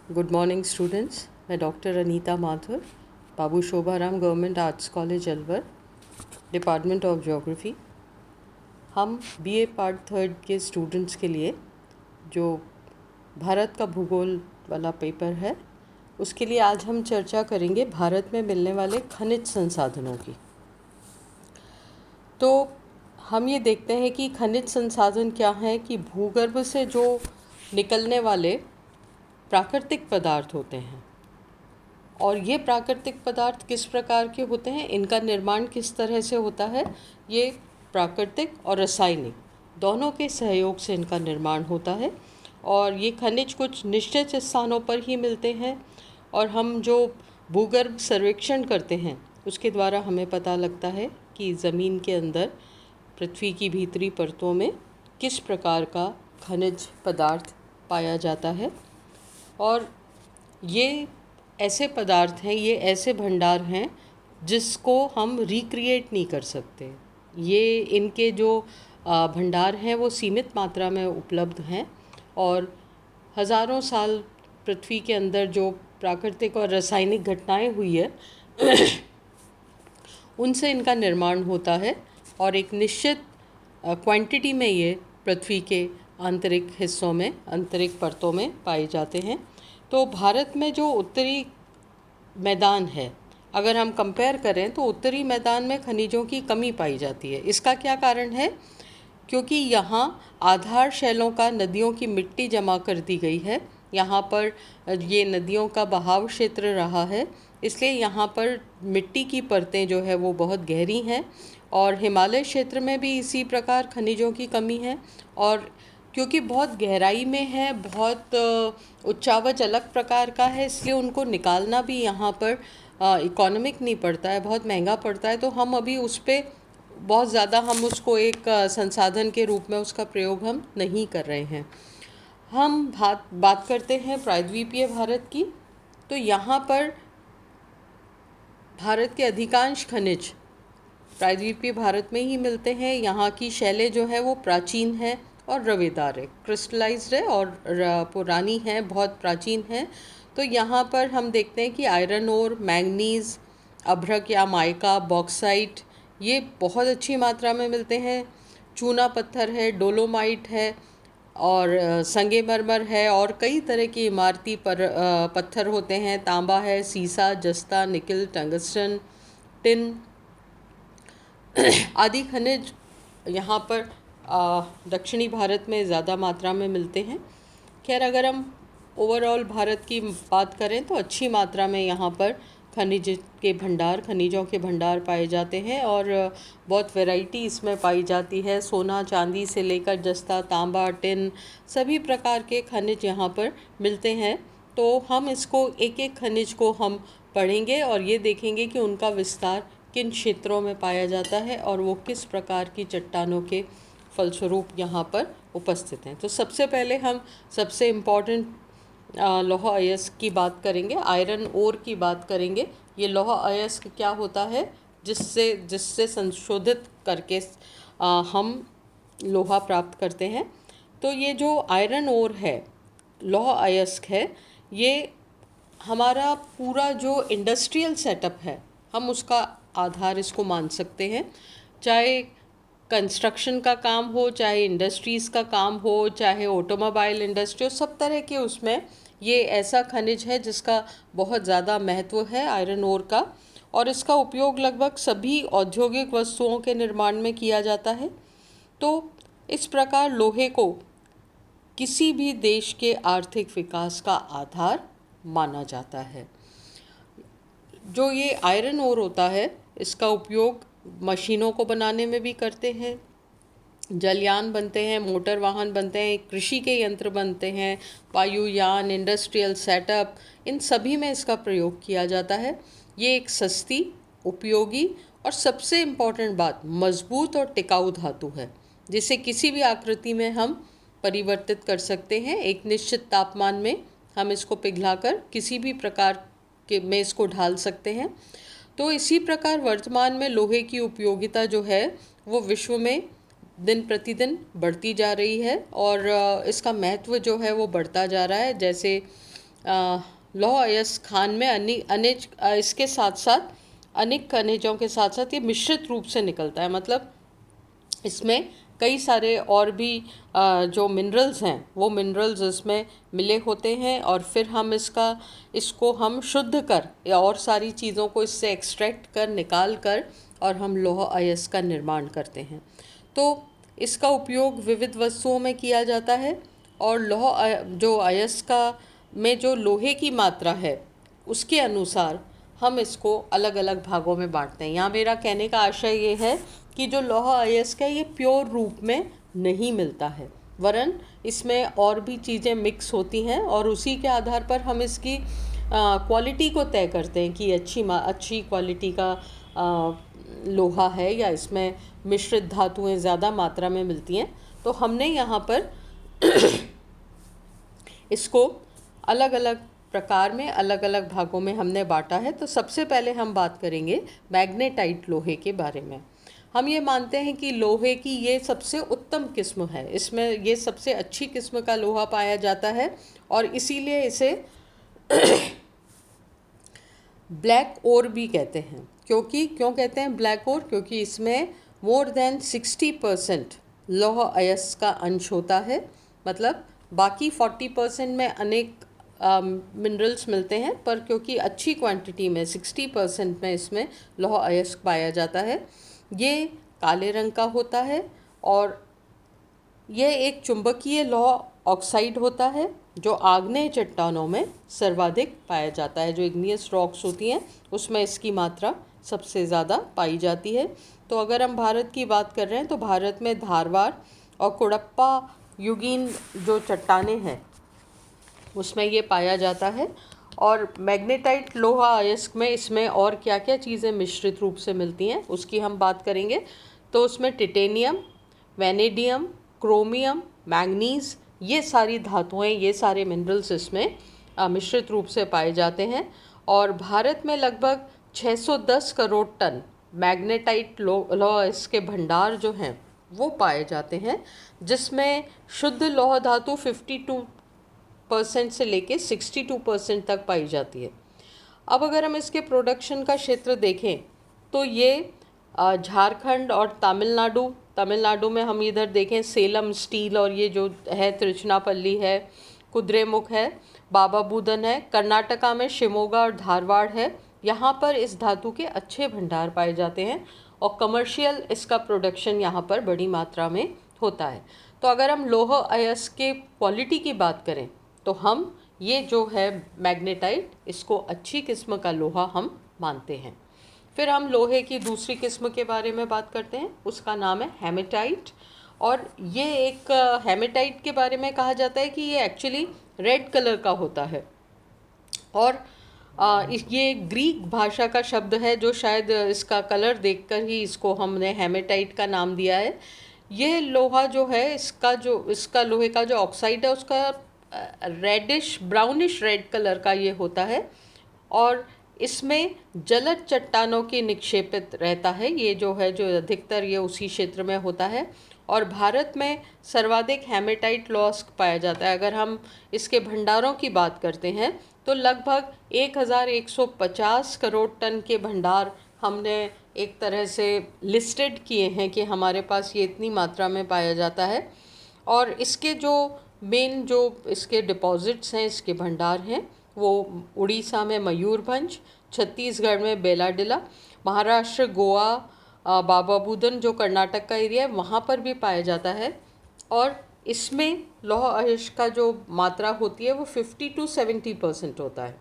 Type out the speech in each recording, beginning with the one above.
Good morning students. मैं doctor Anita Mathur, Babu Shobharam government arts college Alwar, department of geography. हम BA part third के students के लिए जो भारत का भूगोल वाला पेपर है, उसके लिए आज हम चर्चा करेंगे भारत में मिलने वाले खनिज संसाधनों की। तो हम ये देखते हैं कि खनिज संसाधन क्या हैं कि भूगर्भ से जो निकलने वाले प्राकृतिक पदार्थ होते हैं, और ये प्राकृतिक पदार्थ किस प्रकार के होते हैं, इनका निर्माण किस तरह से होता है। ये प्राकृतिक और रासायनिक दोनों के सहयोग से इनका निर्माण होता है। और ये खनिज कुछ निश्चित स्थानों पर ही मिलते हैं, और हम जो भूगर्भ सर्वेक्षण करते हैं उसके द्वारा हमें पता लगता है कि ज़मीन के अंदर पृथ्वी की भीतरी परतों में किस प्रकार का खनिज पदार्थ पाया जाता है। और ये ऐसे पदार्थ हैं, ये ऐसे भंडार हैं जिसको हम रिक्रिएट नहीं कर सकते। ये इनके जो भंडार हैं वो सीमित मात्रा में उपलब्ध हैं, और हज़ारों साल पृथ्वी के अंदर जो प्राकृतिक और रासायनिक घटनाएं हुई है उनसे इनका निर्माण होता है, और एक निश्चित क्वांटिटी में ये पृथ्वी के आंतरिक हिस्सों में, आंतरिक परतों में पाए जाते हैं। तो भारत में जो उत्तरी मैदान है, अगर हम कंपेयर करें तो उत्तरी मैदान में खनिजों की कमी पाई जाती है। इसका क्या कारण है? क्योंकि यहाँ आधार शैलों का नदियों की मिट्टी जमा कर दी गई है। यहाँ पर ये नदियों का बहाव क्षेत्र रहा है, इसलिए यहाँ पर मिट्टी की परतें जो है वो बहुत गहरी हैं। और हिमालय क्षेत्र में भी इसी प्रकार खनिजों की कमी है, और क्योंकि बहुत गहराई में है, बहुत उच्चावच अलग प्रकार का है, इसलिए उनको निकालना भी यहाँ पर इकोनॉमिक नहीं पड़ता है, बहुत महंगा पड़ता है। तो हम अभी उस पर बहुत ज़्यादा हम उसको एक संसाधन के रूप में उसका प्रयोग हम नहीं कर रहे हैं। हम बात करते हैं प्रायद्वीपीय भारत की। तो यहाँ पर भारत के अधिकांश खनिज प्रायद्वीपीय भारत में ही मिलते हैं। यहाँ की शैलें जो है वो प्राचीन है और रवेदार है, क्रिस्टलाइज्ड है और पुरानी है, बहुत प्राचीन है। तो यहाँ पर हम देखते हैं कि आयरन ओर, मैंगनीज़, अभ्रक या माइका, बॉक्साइट, ये बहुत अच्छी मात्रा में मिलते हैं। चूना पत्थर है, डोलोमाइट है, और संगमरमर है, और कई तरह की इमारती पत्थर होते हैं। तांबा है, सीसा, जस्ता, निकल, टंगस्टन, टिन आदि खनिज यहाँ पर दक्षिणी भारत में ज़्यादा मात्रा में मिलते हैं। खैर, अगर हम ओवरऑल भारत की बात करें तो अच्छी मात्रा में यहाँ पर खनिजों के भंडार पाए जाते हैं, और बहुत वैरायटी इसमें पाई जाती है। सोना चांदी से लेकर जस्ता, तांबा, टिन, सभी प्रकार के खनिज यहाँ पर मिलते हैं। तो हम इसको एक एक खनिज को हम पढ़ेंगे और ये देखेंगे कि उनका विस्तार किन क्षेत्रों में पाया जाता है और वो किस प्रकार की चट्टानों के फलस्वरूप यहाँ पर उपस्थित हैं। तो सबसे पहले हम सबसे इम्पॉर्टेंट लौह अयस्क की बात करेंगे, आयरन ओर की बात करेंगे। ये लौह अयस्क क्या होता है? जिससे संशोधित करके हम लोहा प्राप्त करते हैं। तो ये जो आयरन ओर है, लौह अयस्क है, ये हमारा पूरा जो इंडस्ट्रियल सेटअप है, हम उसका आधार इसको मान सकते हैं। चाहे कंस्ट्रक्शन का काम हो, चाहे इंडस्ट्रीज़ का काम हो, चाहे ऑटोमोबाइल इंडस्ट्री हो, सब तरह के उसमें ये ऐसा खनिज है जिसका बहुत ज़्यादा महत्व है, आयरन ओर का। और इसका उपयोग लगभग सभी औद्योगिक वस्तुओं के निर्माण में किया जाता है। तो इस प्रकार लोहे को किसी भी देश के आर्थिक विकास का आधार माना जाता है। जो ये आयरन ओर होता है, इसका उपयोग मशीनों को बनाने में भी करते हैं, जलयान बनते हैं, मोटर वाहन बनते हैं, कृषि के यंत्र बनते हैं, वायुयान, इंडस्ट्रियल सेटअप, इन सभी में इसका प्रयोग किया जाता है। ये एक सस्ती, उपयोगी और सबसे इम्पॉर्टेंट बात, मजबूत और टिकाऊ धातु है, जिसे किसी भी आकृति में हम परिवर्तित कर सकते हैं। एक निश्चित तापमान में हम इसको पिघलाकर किसी भी प्रकार के में इसको ढाल सकते हैं। तो इसी प्रकार वर्तमान में लोहे की उपयोगिता जो है वो विश्व में दिन प्रतिदिन बढ़ती जा रही है, और इसका महत्व जो है वो बढ़ता जा रहा है। जैसे लौह अयस्क खान में अनेक इसके साथ साथ अनेक खनिजों के साथ साथ ये मिश्रित रूप से निकलता है। मतलब इसमें कई सारे और भी जो मिनरल्स हैं वो मिनरल्स इसमें मिले होते हैं, और फिर हम इसको हम शुद्ध कर या और सारी चीज़ों को इससे एक्सट्रैक्ट कर निकाल कर और हम लौह अयस्क का निर्माण करते हैं। तो इसका उपयोग विविध वस्तुओं में किया जाता है, और जो अयस्क का में जो लोहे की मात्रा है उसके अनुसार हम इसको अलग अलग भागों में बांटते हैं। यहाँ मेरा कहने का आशय ये है कि जो लौह अयस्क है ये प्योर रूप में नहीं मिलता है, वरन इसमें और भी चीज़ें मिक्स होती हैं, और उसी के आधार पर हम इसकी क्वालिटी को तय करते हैं कि अच्छी क्वालिटी का लोहा है या इसमें मिश्रित धातुएं ज़्यादा मात्रा में मिलती हैं। तो हमने यहाँ पर इसको अलग अलग प्रकार में अलग अलग भागों में हमने बांटा है। तो सबसे पहले हम बात करेंगे मैग्नेटाइट लोहे के बारे में। हम ये मानते हैं कि लोहे की ये सबसे उत्तम किस्म है, इसमें ये सबसे अच्छी किस्म का लोहा पाया जाता है, और इसीलिए इसे ब्लैक ओर भी कहते हैं। क्यों कहते हैं ब्लैक ओर? क्योंकि इसमें मोर देन 60% लौह अयस्क का अंश होता है। मतलब बाकी 40% में अनेक मिनरल्स मिलते हैं, पर क्योंकि अच्छी क्वांटिटी में 60% में इसमें लौह अयस्क पाया जाता है। ये काले रंग का होता है, और यह एक चुंबकीय लौह ऑक्साइड होता है जो आग्नेय चट्टानों में सर्वाधिक पाया जाता है। जो इग्नियस रॉक्स होती हैं उसमें इसकी मात्रा सबसे ज़्यादा पाई जाती है। तो अगर हम भारत की बात कर रहे हैं तो भारत में धारवाड़ और कुड़प्पा युगीन जो चट्टानें हैं उसमें ये पाया जाता है। और मैग्नेटाइट लोहा अयस्क में इसमें और क्या क्या चीज़ें मिश्रित रूप से मिलती हैं उसकी हम बात करेंगे। तो उसमें टिटेनियम, वैनेडियम, क्रोमियम, मैंगनीज, ये सारी धातुएं, ये सारे मिनरल्स इसमें मिश्रित रूप से पाए जाते हैं। और भारत में लगभग 610 करोड़ टन मैग्नेटाइट लौह अयस्क के भंडार जो हैं वो पाए जाते हैं, जिसमें शुद्ध लौह धातु 52% से लेके 62% तक पाई जाती है। अब अगर हम इसके प्रोडक्शन का क्षेत्र देखें तो ये झारखंड और तमिलनाडु में हम इधर देखें सेलम स्टील, और ये जो है तिरुचनापल्ली है, कुद्रेमुख है, बाबा बूदन है। कर्नाटका में शिमोगा और धारवाड़ है। यहाँ पर इस धातु के अच्छे भंडार पाए जाते हैं, और कमर्शियल इसका प्रोडक्शन यहाँ पर बड़ी मात्रा में होता है। तो अगर हम लौह अयस्क के क्वालिटी की बात करें तो हम ये जो है मैग्नेटाइट, इसको अच्छी किस्म का लोहा हम मानते हैं। फिर हम लोहे की दूसरी किस्म के बारे में बात करते हैं, उसका नाम है हेमेटाइट। और ये एक हेमेटाइट के बारे में कहा जाता है कि ये एक्चुअली रेड कलर का होता है, और ये ग्रीक भाषा का शब्द है, जो शायद इसका कलर देखकर ही इसको हमने हेमेटाइट का नाम दिया है। ये लोहा जो है इसका लोहे का जो ऑक्साइड है उसका रेडिश ब्राउनिश रेड कलर का ये होता है, और इसमें जलद चट्टानों की निक्षेपित रहता है। ये जो है जो अधिकतर ये उसी क्षेत्र में होता है, और भारत में सर्वाधिक हेमेटाइट लौह पाया जाता है। अगर हम इसके भंडारों की बात करते हैं तो लगभग 1150 करोड़ टन के भंडार हमने एक तरह से लिस्टेड किए हैं कि हमारे पास ये इतनी मात्रा में पाया जाता है। और इसके जो मेन जो इसके डिपॉजिट्स हैं, इसके भंडार हैं, वो उड़ीसा में मयूरभंज, छत्तीसगढ़ में बेलाडिला, महाराष्ट्र, गोवा, बाबा बूदन जो कर्नाटक का एरिया है वहाँ पर भी पाया जाता है। और इसमें लौह अयस्क का जो मात्रा होती है वो 50 to 70% होता है।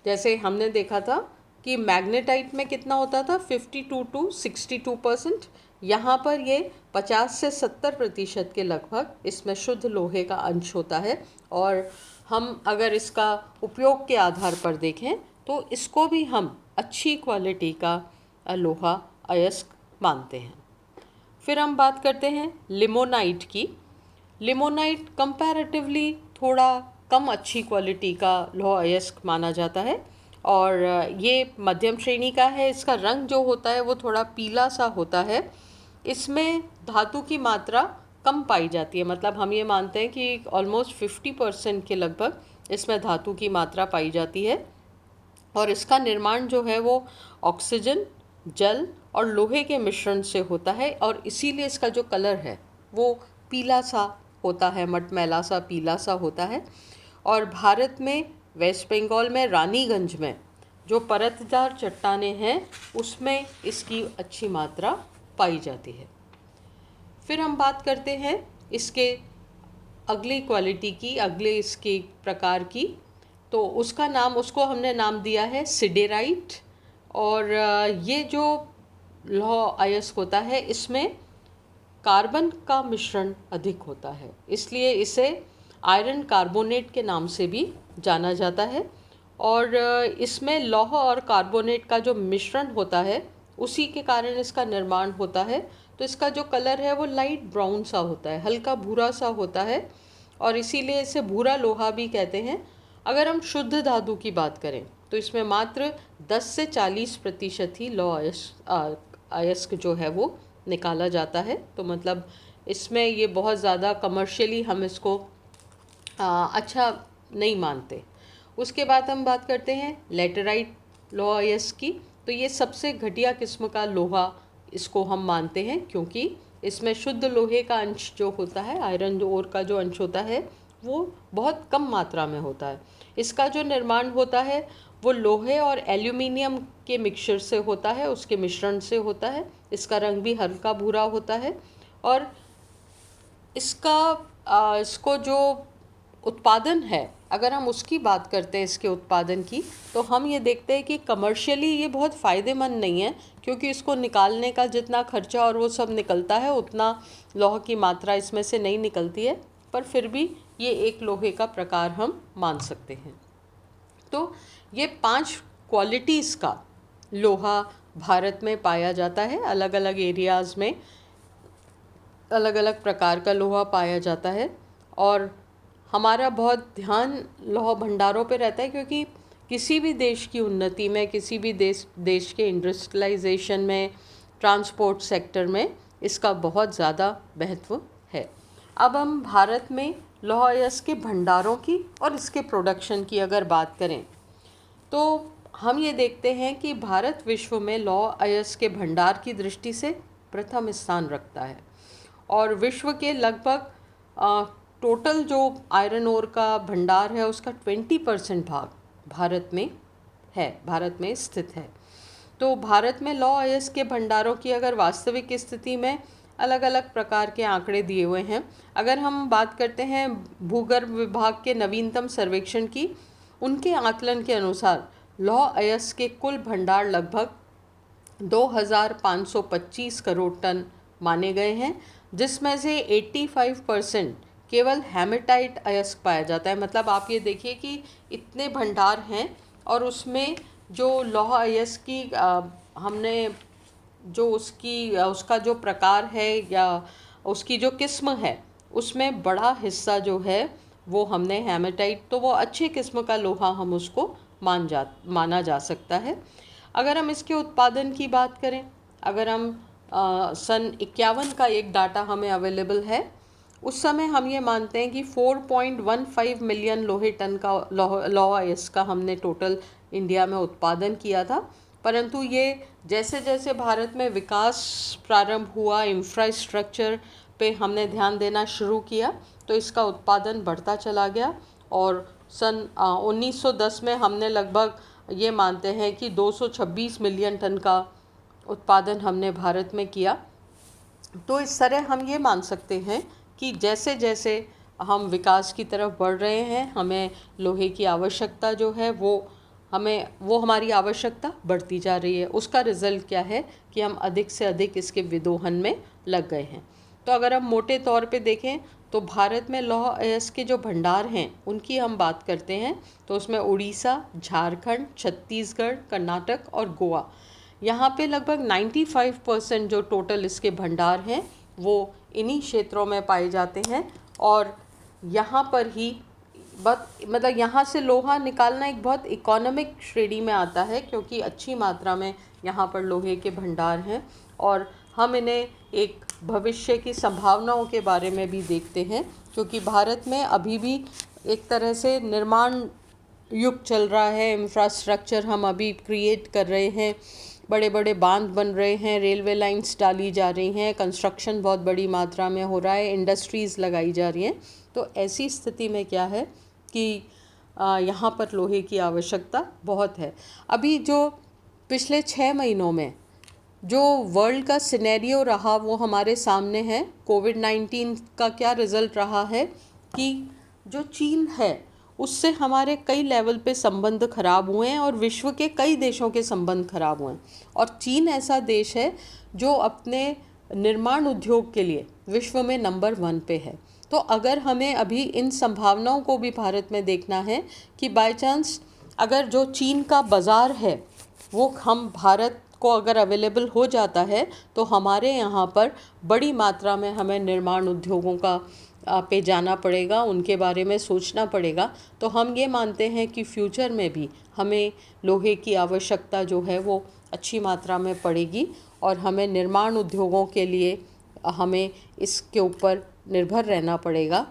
जैसे हमने देखा था कि मैग्नेटाइट में कितना होता था, 52 to 62%। यहाँ पर ये 50 से 70% के लगभग इसमें शुद्ध लोहे का अंश होता है। और हम अगर इसका उपयोग के आधार पर देखें तो इसको भी हम अच्छी क्वालिटी का लोहा अयस्क मानते हैं। फिर हम बात करते हैं लिमोनाइट की। लिमोनाइट कंपैरेटिवली थोड़ा कम अच्छी क्वालिटी का लौह अयस्क माना जाता है, और ये मध्यम श्रेणी का है। इसका रंग जो होता है वो थोड़ा पीला सा होता है। इसमें धातु की मात्रा कम पाई जाती है। मतलब हम ये मानते हैं कि ऑलमोस्ट 50% के लगभग इसमें धातु की मात्रा पाई जाती है। और इसका निर्माण जो है वो ऑक्सीजन, जल और लोहे के मिश्रण से होता है, और इसीलिए इसका जो कलर है वो पीला सा होता है, मटमैला सा पीला सा होता है। और भारत में वेस्ट बंगाल में रानीगंज में जो परतदार चट्टानें हैं उसमें इसकी अच्छी मात्रा पाई जाती है। फिर हम बात करते हैं इसके अगली क्वालिटी की, अगले इसके प्रकार की। तो उसको हमने नाम दिया है सिडेराइट। और ये जो लौह अयस्क होता है इसमें कार्बन का मिश्रण अधिक होता है, इसलिए इसे आयरन कार्बोनेट के नाम से भी जाना जाता है। और इसमें लौह और कार्बोनेट का जो मिश्रण होता है उसी के कारण इसका निर्माण होता है। तो इसका जो कलर है वो लाइट ब्राउन सा होता है, हल्का भूरा सा होता है, और इसीलिए इसे भूरा लोहा भी कहते हैं। अगर हम शुद्ध धातु की बात करें तो इसमें मात्र 10 से 40% ही लौह अयस्क जो है वो निकाला जाता है। तो मतलब इसमें ये बहुत ज़्यादा कमर्शियली हम इसको अच्छा नहीं मानते। उसके बाद हम बात करते हैं लेटराइट लौह अयस्क की। तो ये सबसे घटिया किस्म का लोहा इसको हम मानते हैं, क्योंकि इसमें शुद्ध लोहे का अंश जो होता है, आयरन ओर का जो अंश होता है वो बहुत कम मात्रा में होता है। इसका जो निर्माण होता है वो लोहे और एल्यूमिनियम के मिक्सचर से होता है, उसके मिश्रण से होता है। इसका रंग भी हल्का भूरा होता है। और इसको जो उत्पादन है, अगर हम उसकी बात करते हैं इसके उत्पादन की, तो हम ये देखते हैं कि कमर्शियली ये बहुत फ़ायदेमंद नहीं है, क्योंकि इसको निकालने का जितना खर्चा और वो सब निकलता है उतना लौह की मात्रा इसमें से नहीं निकलती है। पर फिर भी ये एक लोहे का प्रकार हम मान सकते हैं। तो ये 5 क्वालिटीज़ का लोहा भारत में पाया जाता है। अलग अलग एरियाज़ में अलग अलग प्रकार का लोहा पाया जाता है। और हमारा बहुत ध्यान लौह भंडारों पे रहता है, क्योंकि किसी भी देश की उन्नति में, किसी भी देश के इंडस्ट्रियलाइजेशन में, ट्रांसपोर्ट सेक्टर में इसका बहुत ज़्यादा महत्व है। अब हम भारत में लौह अयस्क के भंडारों की और इसके प्रोडक्शन की अगर बात करें तो हम ये देखते हैं कि भारत विश्व में लौह अयस्क के भंडार की दृष्टि से प्रथम स्थान रखता है। और विश्व के लगभग टोटल जो आयरन ओर का भंडार है उसका 20% भाग भारत में है, भारत में स्थित है। तो भारत में लौह अयस्क के भंडारों की अगर वास्तविक स्थिति में अलग अलग प्रकार के आंकड़े दिए हुए हैं। अगर हम बात करते हैं भूगर्भ विभाग के नवीनतम सर्वेक्षण की, उनके आकलन के अनुसार लौह अयस्क के कुल भंडार लगभग 2525 करोड़ टन माने गए हैं, जिसमें से 85% केवल हेमेटाइट अयस्क पाया जाता है। मतलब आप ये देखिए कि इतने भंडार हैं और उसमें जो लौह अयस्क की हमने जो उसका जो प्रकार है या उसकी जो किस्म है उसमें बड़ा हिस्सा जो है वो हमने हेमेटाइट, तो वो अच्छी किस्म का लोहा हम उसको माना जा सकता है। अगर हम इसके उत्पादन की बात करें, अगर हम सन 51 का एक डाटा हमें अवेलेबल है, उस समय हम ये मानते हैं कि 4.15 मिलियन लोहे टन का लौह अयस्क का हमने टोटल इंडिया में उत्पादन किया था। परंतु ये जैसे जैसे भारत में विकास प्रारंभ हुआ, इंफ्रास्ट्रक्चर पे हमने ध्यान देना शुरू किया, तो इसका उत्पादन बढ़ता चला गया। और सन 1910 में हमने लगभग ये मानते हैं कि 226 मिलियन टन का उत्पादन हमने भारत में किया। तो इस तरह हम ये मान सकते हैं कि जैसे जैसे हम विकास की तरफ बढ़ रहे हैं, हमें लोहे की आवश्यकता जो है वो हमारी आवश्यकता बढ़ती जा रही है। उसका रिज़ल्ट क्या है कि हम अधिक से अधिक इसके विदोहन में लग गए हैं। तो अगर हम मोटे तौर पे देखें तो भारत में लौह अयस्क के जो भंडार हैं उनकी हम बात करते हैं तो उसमें उड़ीसा, झारखंड, छत्तीसगढ़, कर्नाटक और गोवा, यहाँ पे लगभग 95% जो टोटल इसके भंडार हैं वो इन्हीं क्षेत्रों में पाए जाते हैं। और यहाँ पर ही मतलब यहाँ से लोहा निकालना एक बहुत इकोनॉमिक श्रेणी में आता है, क्योंकि अच्छी मात्रा में यहाँ पर लोहे के भंडार हैं और हम इन्हें एक भविष्य की संभावनाओं के बारे में भी देखते हैं, क्योंकि भारत में अभी भी एक तरह से निर्माण युग चल रहा है। इंफ्रास्ट्रक्चर हम अभी क्रिएट कर रहे हैं, बड़े बड़े बांध बन रहे हैं, रेलवे लाइंस डाली जा रही हैं, कंस्ट्रक्शन बहुत बड़ी मात्रा में हो रहा है, इंडस्ट्रीज़ लगाई जा रही हैं। तो ऐसी स्थिति में क्या है कि यहाँ पर लोहे की आवश्यकता बहुत है। अभी जो पिछले 6 महीनों में जो वर्ल्ड का सिनेरियो रहा वो हमारे सामने है। कोविड-19 का क्या रिज़ल्ट रहा है कि जो चीन है उससे हमारे कई लेवल पे संबंध खराब हुए हैं और विश्व के कई देशों के संबंध खराब हुए हैं। और चीन ऐसा देश है जो अपने निर्माण उद्योग के लिए विश्व में नंबर 1 पे है। तो अगर हमें अभी इन संभावनाओं को भी भारत में देखना है कि बाय चांस अगर जो चीन का बाज़ार है वो हम भारत को अगर अवेलेबल हो जाता है तो हमारे यहाँ पर बड़ी मात्रा में हमें निर्माण उद्योगों का पे जाना पड़ेगा, उनके बारे में सोचना पड़ेगा। तो हम ये मानते हैं कि फ्यूचर में भी हमें लोहे की आवश्यकता जो है वो अच्छी मात्रा में पड़ेगी और हमें निर्माण उद्योगों के लिए हमें इसके ऊपर निर्भर रहना पड़ेगा।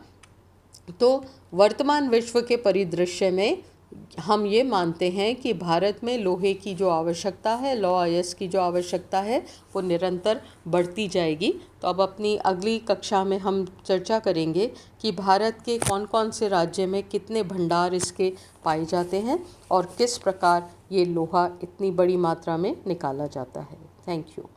तो वर्तमान विश्व के परिदृश्य में हम ये मानते हैं कि भारत में लोहे की जो आवश्यकता है, लौह अयस्क की जो आवश्यकता है वो निरंतर बढ़ती जाएगी। तो अब अपनी अगली कक्षा में हम चर्चा करेंगे कि भारत के कौन कौन से राज्य में कितने भंडार इसके पाए जाते हैं और किस प्रकार ये लोहा इतनी बड़ी मात्रा में निकाला जाता है। Thank you.